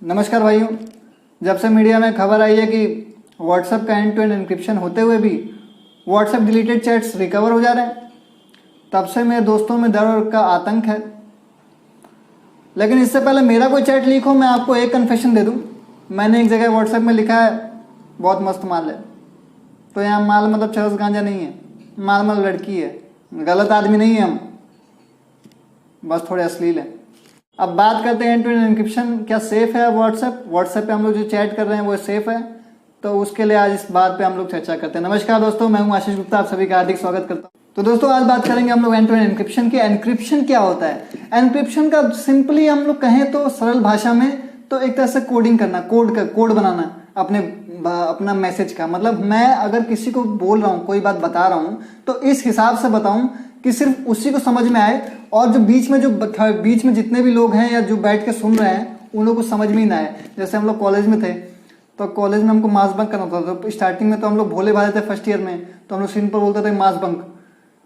नमस्कार भाइयों। जब से मीडिया में खबर आई है कि व्हाट्सएप का एंड टू एंड एन्क्रिप्शन होते हुए भी व्हाट्सएप डिलीटेड चैट्स रिकवर हो जा रहे हैं, तब से मेरे दोस्तों में डर का आतंक है। लेकिन इससे पहले मेरा कोई चैट लीक हो, मैं आपको एक कन्फेशन दे दूं। मैंने एक जगह व्हाट्सएप में लिखा है बहुत मस्त माल है। तो यहाँ माल मतलब चरस गांजा नहीं है, माल मतलब लड़की है। गलत आदमी नहीं है हम, बस थोड़े अश्लील हैं। अब बात करते हैं एंड टू एंड एन्क्रिप्शन क्या सेफ है व्हाट्सएप पे हम लोग जो चैट कर रहे हैं वो सेफ है। तो उसके लिए आज इस बात पे हम लोग चर्चा करते हैं। नमस्कार दोस्तों, मैं हूं आशीष गुप्ता, आप सभी का हार्दिक स्वागत करता हूं। तो दोस्तों आज बात करेंगे हम लोग एंड टू एंड एन्क्रिप्शन की। एन्क्रिप्शन क्या होता है? एन्क्रिप्शन का सिंपली हम लोग कहें तो सरल भाषा में तो एक तरह से कोडिंग करना, कोड बनाना अपना मैसेज का। मतलब मैं अगर किसी को बोल रहा हूँ, कोई बात बता रहा हूँ, तो इस हिसाब से बताऊँ कि सिर्फ उसी को समझ में आए और जो बीच में जितने भी लोग हैं या जो बैठ के सुन रहे हैं उन लोगों को समझ में ही ना आए। जैसे हम लोग कॉलेज में थे तो कॉलेज में हमको मास बंक करना होता था। तो स्टार्टिंग में तो हम लोग भोले भाले थे, फर्स्ट ईयर में तो हम लोग सिंपल बोलते थे मास बंक।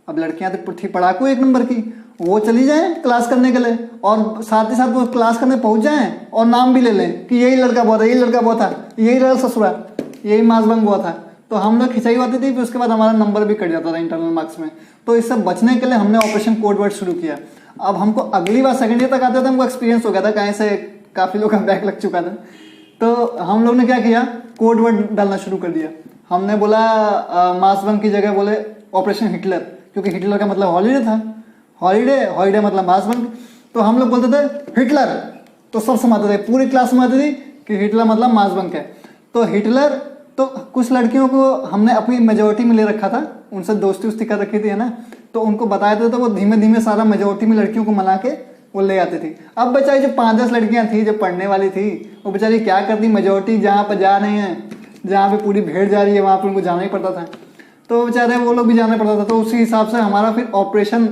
अब लड़कियां थी पढ़ाकू एक नंबर की, वो चली जाएं क्लास करने के लिए और साथ ही साथ वो क्लास करने पहुंच जाएं और नाम भी ले लें कि यही लड़का बहुत था, यही लड़का बहुत था, यही रहा ससुरा, यही मास बंक हुआ था। तो हम लोग खिंचाई होती थी, फिर उसके बाद हमारा नंबर भी कट जाता था इंटरनल मार्क्स में। तो इससे बचने के लिए हमने ऑपरेशन कोड वर्ड शुरू किया। अब हमको अगली बार सेकंड ईयर तक आते थे, हमको एक्सपीरियंस हो गया था, कहीं से काफ़ी लोग का बैक लग चुका था। तो हम लोग ने क्या किया, कोड वर्ड डालना शुरू कर दिया। हमने बोला मास बंक की जगह बोले ऑपरेशन हिटलर, क्योंकि हिटलर का मतलब हॉलीडे था, हॉलीडे मतलब मास बंक। तो हम लोग बोलते थे हिटलर, तो सब समझते थे, पूरी क्लास समझती थी कि हिटलर मतलब मास बंक है। तो हिटलर, तो कुछ लड़कियों को हमने अपनी मेजोरिटी में ले रखा था, उनसे दोस्ती कर रखी थी, है ना। तो उनको बताया था, तो वो धीमे धीमे सारा मेजोरिटी में लड़कियों को मना के वो ले आती थी। अब बेचारी जो 5-10 लड़कियां थी जो पढ़ने वाली थी, वो बेचारी क्या करती, मेजोरिटी जहाँ पर जा रहे हैं, जहाँ पे पूरी भीड़ जा रही है, वहाँ पर उनको जाना ही पड़ता था। तो बेचारे वो लोग भी जाना पड़ता था। तो उसी हिसाब से हमारा फिर ऑपरेशन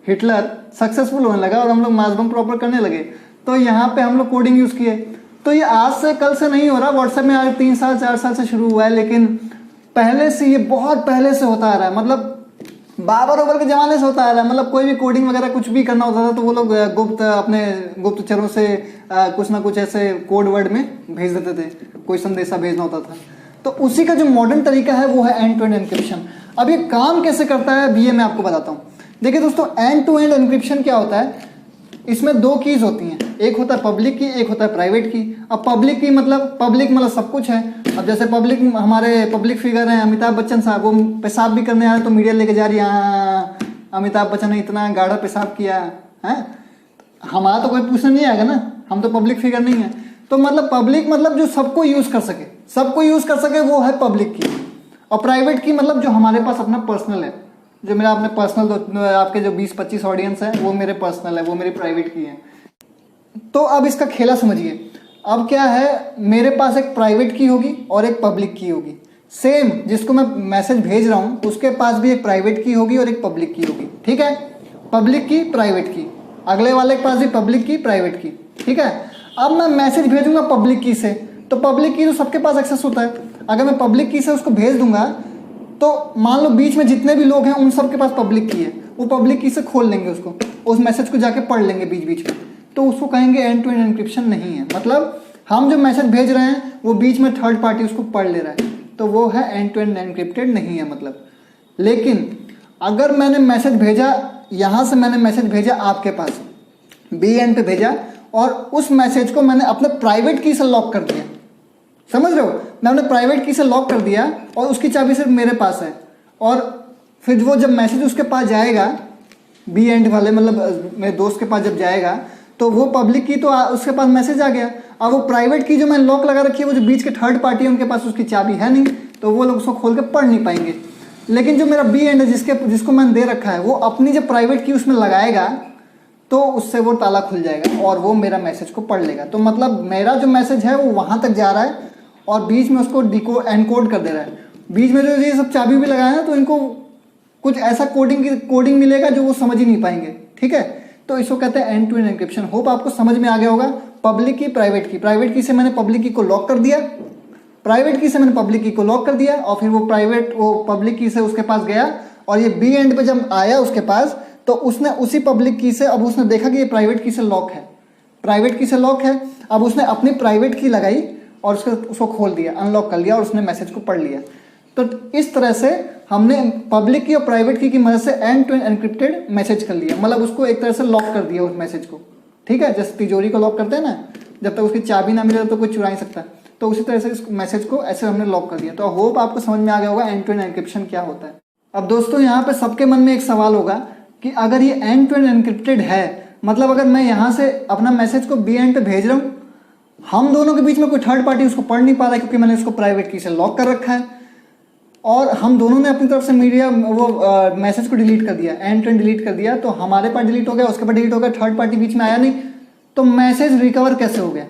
हिटलर सक्सेसफुल होने लगा और हम लोग मास बंक प्रॉपर करने लगे। तो यहाँ पे हम लोग कोडिंग यूज़ किए। तो ये आज से कल से नहीं हो रहा, व्हाट्सएप में आज 3 साल 4 साल से शुरू हुआ है, लेकिन पहले से, ये बहुत पहले से होता आ रहा है। मतलब बाबर ओबर के ज़माने से होता आ रहा है। मतलब कोई भी कोडिंग वगैरह कुछ भी करना होता था तो वो लोग अपने गुप्तचरों से कुछ ना कुछ ऐसे कोड वर्ड में भेज देते थे, कोई संदेशा भेजना होता था। तो उसी का जो मॉडर्न तरीका है वो है एंड टू एंड एन्क्रिप्शन। अब ये काम कैसे करता है ये मैं आपको बताता हूँ। देखिए दोस्तों, एंड टू एंड एन्क्रिप्शन क्या होता है, इसमें 2 कीज होती हैं, एक होता है पब्लिक की, एक होता है प्राइवेट की। अब पब्लिक मतलब सब कुछ है। अब जैसे पब्लिक, हमारे पब्लिक फिगर हैं अमिताभ बच्चन साहब, वो पेशाब भी करने आ रहे तो मीडिया लेके जा रही है, हाँ अमिताभ बच्चन ने इतना गाढ़ा पेशाब किया है। हमारा तो कोई पूछने नहीं आएगा ना, हम तो पब्लिक फिगर नहीं है। तो मतलब पब्लिक मतलब जो सबको यूज़ कर सके वो है पब्लिक की। और प्राइवेट की मतलब जो हमारे पास अपना पर्सनल है, जो मेरा अपने पर्सनल, आपके जो 20-25 ऑडियंस है वो मेरे पर्सनल है, वो मेरी प्राइवेट की है। तो अब इसका खेला समझिए। अब क्या है, मेरे पास एक प्राइवेट की होगी और एक पब्लिक की होगी। सेम जिसको मैं मैसेज भेज रहा हूँ उसके पास भी एक प्राइवेट की होगी और एक पब्लिक की होगी, ठीक है। पब्लिक की, प्राइवेट की, अगले वाले के पास भी पब्लिक की, प्राइवेट की, ठीक है। अब मैं मैसेज भेजूंगा पब्लिक की से, तो पब्लिक की तो सबके पास एक्सेस होता है। अगर मैं पब्लिक की से उसको भेज दूंगा तो मान लो बीच में जितने भी लोग हैं उन सब के पास पब्लिक की है, वो पब्लिक की से खोल लेंगे उसको, उस मैसेज को जाके पढ़ लेंगे बीच में। तो उसको कहेंगे एंड टू एंड एन्क्रिप्शन नहीं है। मतलब हम जो मैसेज भेज रहे हैं वो बीच में थर्ड पार्टी उसको पढ़ ले रहा है, तो वो है एंड टू एंड एन्क्रिप्टेड नहीं है मतलब। लेकिन अगर मैंने मैसेज भेजा, यहाँ से मैंने मैसेज भेजा आपके पास, बी एंड पे भेजा, और उस मैसेज को मैंने अपने प्राइवेट की से लॉक कर दिया, समझ रहे हो, मैं अपने प्राइवेट की से लॉक कर दिया और उसकी चाबी सिर्फ मेरे पास है। और फिर वो जब मैसेज उसके पास जाएगा, बी एंड वाले मतलब मेरे दोस्त के पास जब जाएगा, तो वो पब्लिक की तो उसके पास मैसेज आ गया। अब वो प्राइवेट की जो मैंने लॉक लगा रखी है, वो जो बीच के थर्ड पार्टी है उनके पास उसकी चाबी है नहीं, तो वो लोग उसको खोल के पढ़ नहीं पाएंगे। लेकिन जो मेरा बी एंड है जिसको मैंने दे रखा है, वो अपनी जब प्राइवेट की उसमें लगाएगा तो उससे वो ताला खुल जाएगा और वो मेरा मैसेज को पढ़ लेगा। तो मतलब मेरा जो मैसेज है वो वहाँ तक जा रहा है और बीच में उसको एनकोड कर दे रहा है। बीच में जो ये सब चाबी भी लगाए हैं तो इनको कुछ ऐसा कोडिंग मिलेगा जो वो समझ ही नहीं पाएंगे, ठीक है। तो इसको कहते हैं end to end encryption. Hope आपको समझ में आ गया होगा। पब्लिक की, प्राइवेट की से मैंने पब्लिक की को लॉक कर दिया, प्राइवेट की से मैंने पब्लिक की को लॉक कर दिया, और फिर वो पब्लिक की से उसके पास गया और ये बी एंड पे जब आया उसके पास, तो उसने उसी पब्लिक की से, अब उसने देखा कि ये प्राइवेट की से लॉक है, प्राइवेट की से लॉक है। अब उसने अपनी प्राइवेट की लगाई और उसको खोल दिया, अनलॉक कर लिया और उसने मैसेज को पढ़ लिया। तो इस तरह से हमने पब्लिक की और प्राइवेट की मदद से end to end encrypted message कर लिया, मतलब उसको एक तरह से लॉक कर दिया उस मैसेज को। ठीक है, जैसे तिजोरी को लॉक करते हैं ना, जब तक उसकी चाबी ना मिले तो कोई चुरा नहीं सकता, तो उसी तरह से इस मैसेज को ऐसे हमने लॉक कर दिया। तो होप आपको समझ में आ गया होगा एंड टू एंड एनक्रिप्शन क्या होता है। अब दोस्तों यहाँ पे सबके मन में एक सवाल होगा कि अगर ये एंड टू एंड एनक्रिप्टेड है, मतलब अगर मैं यहाँ से अपना मैसेज को बी एंड पे भेज रहा हूँ, हम दोनों के बीच में कोई थर्ड पार्टी उसको पढ़ नहीं पा रहा है क्योंकि मैंने उसको प्राइवेट की से लॉक कर रखा है, और हम दोनों ने अपनी तरफ से मीडिया वो मैसेज को डिलीट कर दिया, एंड टू एंड डिलीट कर दिया, तो हमारे पास डिलीट हो गया, उसके पास डिलीट हो गया, थर्ड पार्टी बीच में आया नहीं, तो मैसेज रिकवर कैसे हो गया?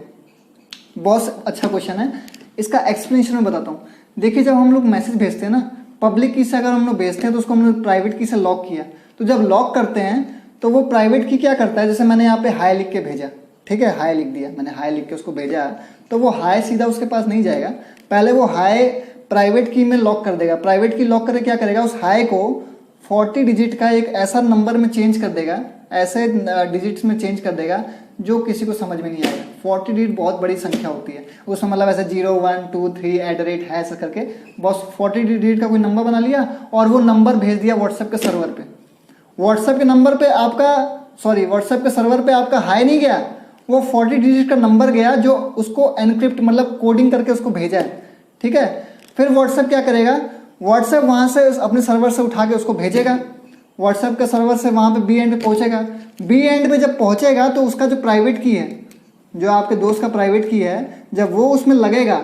बहुत अच्छा क्वेश्चन है, इसका एक्सप्लेनेशन मैं बताता हूँ। देखिए, जब हम लोग मैसेज भेजते हैं ना, पब्लिक की से अगर हम लोग भेजते हैं तो उसको हमने प्राइवेट की से लॉक किया, तो जब लॉक करते हैं तो वो प्राइवेट की क्या करता है, जैसे मैंने यहाँ पे हाई लिख के भेजा, ठीक है, हाई लिख दिया मैंने, हाई लिख के उसको भेजा, तो वो हाई सीधा उसके पास नहीं जाएगा, पहले वो हाई प्राइवेट की में लॉक कर देगा। प्राइवेट की लॉक करके क्या करेगा, उस हाई को 40 डिजिट का एक ऐसा नंबर में चेंज कर देगा, ऐसे डिजिट्स में चेंज कर देगा जो किसी को समझ में नहीं आएगा। 40 डिजिट बहुत बड़ी संख्या होती है, उसमें मतलब ऐसे 0 1 2 3 @ है ऐसा करके बस 40 डिजिट का कोई नंबर बना लिया और वो नंबर भेज दिया व्हाट्सएप के सर्वर पे। व्हाट्सएप के नंबर पे आपका व्हाट्सएप के सर्वर पे आपका हाई नहीं गया, वो 40 डिजिट का नंबर गया जो उसको एनक्रिप्ट मतलब कोडिंग करके उसको भेजा है। ठीक है, फिर व्हाट्सएप क्या करेगा, व्हाट्सएप वहाँ से अपने सर्वर से उठा के उसको भेजेगा, व्हाट्सएप के सर्वर से वहाँ पे बी एंड पे पहुँचेगा। बी एंड पे जब पहुँचेगा तो उसका जो प्राइवेट की है, जो आपके दोस्त का प्राइवेट की है, जब वो उसमें लगेगा,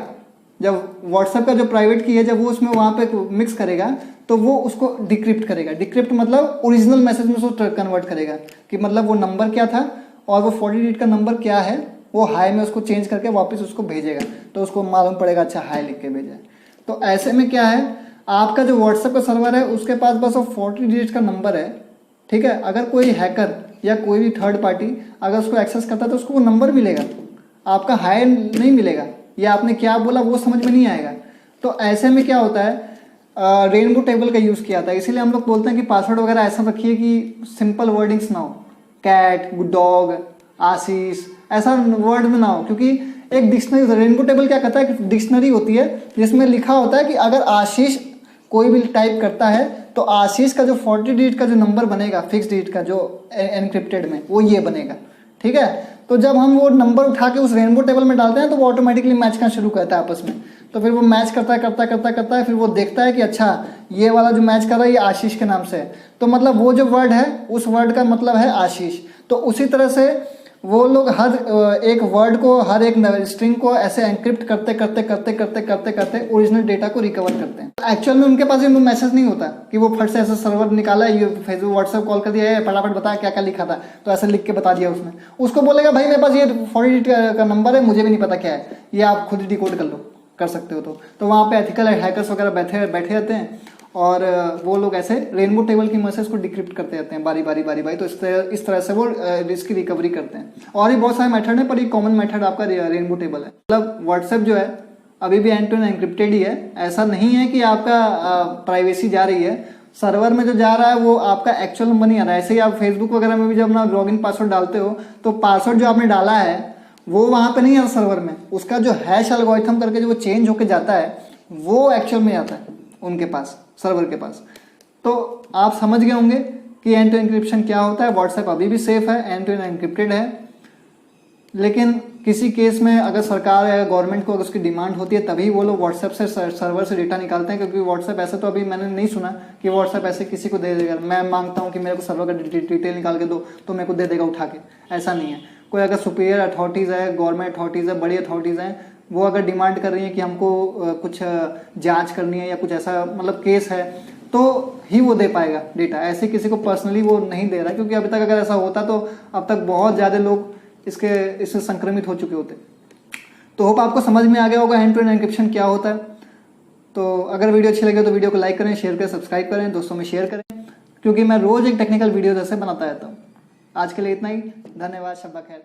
जब व्हाट्सएप का जो प्राइवेट की है जब वो उसमें वहाँ पे मिक्स करेगा तो वो उसको डिक्रिप्ट करेगा। डिक्रिप्ट मतलब ओरिजिनल मैसेज में उसको कन्वर्ट करेगा कि मतलब वो नंबर क्या था और वो 40 डिजिट का नंबर क्या है, वो हाई में उसको चेंज करके वापस उसको भेजेगा, तो उसको मालूम पड़ेगा अच्छा हाई लिख के भेजा है। तो ऐसे में क्या है, आपका जो व्हाट्सएप का सर्वर है उसके पास बस वो 40 डिजिट का नंबर है। ठीक है, अगर कोई हैकर या कोई भी थर्ड पार्टी अगर उसको एक्सेस करता है तो उसको वो नंबर मिलेगा, आपका हाई नहीं मिलेगा, या आपने क्या बोला वो समझ में नहीं आएगा। तो ऐसे में क्या होता है, रेनबो टेबल का यूज़ किया जाता है। इसीलिए हम लोग बोलते हैं कि पासवर्ड वगैरह ऐसा रखिए कि सिंपल वर्डिंग्स ना हो, कैट, डॉग, आशीष, ऐसा वर्ड में ना हो, क्योंकि एक डिक्शनरी, रेनबो टेबल क्या कहता है कि डिक्शनरी होती है जिसमें लिखा होता है कि अगर आशीष कोई भी टाइप करता है तो आशीष का जो 40 डिजिट का जो नंबर बनेगा, फिक्स डिजिट का जो एनक्रिप्टेड में, वो ये बनेगा। ठीक है, तो जब हम वो नंबर उठा के उस रेनबो टेबल में डालते हैं तो वो ऑटोमेटिकली मैच करना शुरू करता है आपस में। तो फिर वो मैच करता है, फिर वो देखता है कि अच्छा ये वाला जो मैच कर रहा है ये आशीष के नाम से है, तो मतलब वो जो वर्ड है उस वर्ड का मतलब है आशीष। तो उसी तरह से वो लोग हर एक वर्ड को, हर एक स्ट्रिंग को ऐसे एनक्रिप्ट करते ओरिजिनल डेटा को रिकवर करते हैं। एक्चुअल में उनके पास ये मैसेज नहीं होता कि वो फट से ऐसा सर्वर निकाला, ये फेसबुक व्हाट्सएप कॉल कर दिया है, फटाफट बताया क्या क्या लिखा था, तो ऐसे लिख के बता दिया उसने। उसको बोलेगा भाई मेरे पास ये 40 डिजिट का नंबर है, मुझे भी नहीं पता क्या है, ये आप खुद डिकोड कर सकते हो। तो वहाँ पे एथिकल हैकर्स वगैरह बैठे रहते हैं और वो लोग ऐसे रेनबो टेबल की मैसेज को डिक्रिप्ट करते रहते हैं बारी बारी। तो इस तरह से वो इसकी रिकवरी करते हैं। और भी बहुत सारे मेथड हैं, पर ये कॉमन मेथड आपका रेनबो टेबल है। मतलब व्हाट्सएप जो है अभी भी एंड टू एंड एनक्रिप्टेड ही है, ऐसा नहीं है कि आपका प्राइवेसी जा रही है। सर्वर में जो जा रहा है वो आपका एक्चुअल नंबर नहीं आ रहा है। ऐसे ही आप फेसबुक वगैरह में भी जब अपना लॉगिन पासवर्ड डालते हो तो पासवर्ड जो आपने डाला है वो वहाँ पे नहीं आता सर्वर में, उसका जो हैश एल्गोरिथम करके जो वो चेंज होके जाता है वो एक्चुअल में आता है उनके पास, सर्वर के पास। तो आप समझ गए होंगे कि एंड टू एनक्रिप्शन क्या होता है। व्हाट्सएप अभी भी सेफ है, एंड टू एंड एनक्रिप्टेड है, लेकिन किसी केस में अगर सरकार या गवर्नमेंट को अगर उसकी डिमांड होती है तभी वो लोग व्हाट्सएप से सर्वर से डेटा निकालते हैं, क्योंकि व्हाट्सएप ऐसे तो अभी मैंने नहीं सुना कि व्हाट्सएप ऐसे किसी को दे देगा, मैं मांगता हूँ कि मेरे को सर्वर का डिटेल निकाल के दो तो मेरे को दे देगा उठा के, ऐसा नहीं है। कोई अगर सुपीरियर अथॉरिटीज़ है, गवर्नमेंट अथॉरिटीज़ है, बड़ी अथॉरिटीज़ हैं, वो अगर डिमांड कर रही है कि हमको कुछ जांच करनी है या कुछ ऐसा मतलब केस है तो ही वो दे पाएगा डेटा, ऐसे किसी को पर्सनली वो नहीं दे रहा, क्योंकि अभी तक अगर ऐसा होता तो अब तक बहुत ज़्यादा लोग इससे संक्रमित हो चुके होते। तो होप आपको समझ में आ गया होगा एंड टू एंड एनक्रिप्शन क्या होता है। तो अगर वीडियो अच्छी लगे तो वीडियो को लाइक करें, शेयर करें, सब्सक्राइब करें, दोस्तों में शेयर करें, क्योंकि मैं रोज़ एक टेक्निकल वीडियो जैसे बनाता रहता हूँ। आज के लिए इतना ही, धन्यवाद, शब्बा खैर।